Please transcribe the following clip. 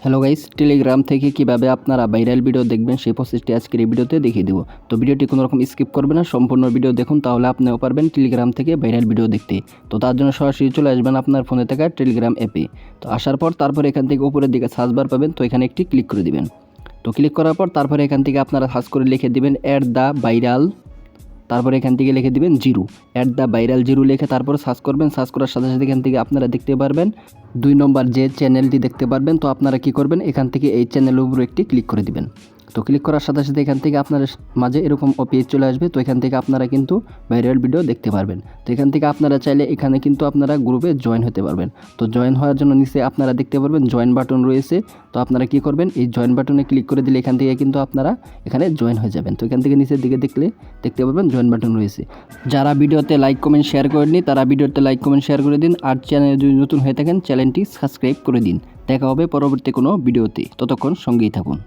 Hello guys, Telegram থেকে কিভাবে আপনারা ভাইরাল ভিডিও দেখবেন সেই প্রসেসটি আজকের এই ভিডিওতে দেখিয়ে দেবো। তো ভিডিওটি কোনো রকম স্কিপ করবেন না, সম্পূর্ণ ভিডিও দেখুন, তাহলে আপনিও পারবেন টেলিগ্রাম থেকে ভাইরাল ভিডিও দেখতে। তো তার জন্য সরাসরি চলে আসবেন আপনার ফোনে থাকা টেলিগ্রাম অ্যাপে। তো আসার পর তারপর এখান থেকে উপরের দিকে সার্চ বার পাবেন, তো এখানে একটি ক্লিক করে দিবেন। তো ক্লিক করার পর তারপরে এখান থেকে আপনারা সার্চ করে লিখে দিবেন @ভাইরাল, তারপরে এখান থেকে লিখে দিবেন জিরো, @ভাইরাল জিরো লিখে তারপরে সার্চ করবেন। সার্চ করার সাথে সাথে এখান থেকে আপনারা দেখতে পারবেন 2 নম্বর যে চ্যানেলটি দেখতে পারবেন। তো আপনারা কি করবেন, এখান থেকে এই চ্যানেলের উপরে একটি ক্লিক করে দিবেন। তো ক্লিক করার সাথে সাথে এখান থেকে আপনার মাঝে এরকম পেজ চলে আসবে। তো এখান থেকে আপনারা কিন্তু ভাইরাল ভিডিও দেখতে পারবেন। তো এখান থেকে আপনারা চাইলে এখানে কিন্তু আপনারা গ্রুপে জয়েন হতে পারবেন। তো জয়েন হওয়ার জন্য নিচে আপনারা দেখতে পারবেন জয়েন বাটন রয়েছে। তো আপনারা কি করবেন, এই জয়েন বাটনে ক্লিক করে দিলে এখান থেকে কিন্তু আপনারা এখানে জয়েন হয়ে যাবেন। তো এখান থেকে নিচের দিকে দেখতে পারবেন জয়েন বাটন রয়েছে। যারা ভিডিওতে লাইক কমেন্ট শেয়ার করেননি তারা ভিডিওতে লাইক কমেন্ট শেয়ার করে দিন। আর চ্যানেলে যদি নতুন হয়ে থাকেন চ্যানেলটি সাবস্ক্রাইব করে দিন। দেখা হবে পরবর্তী কোনো ভিডিওতে, ততক্ষণ সঙ্গেই থাকুন।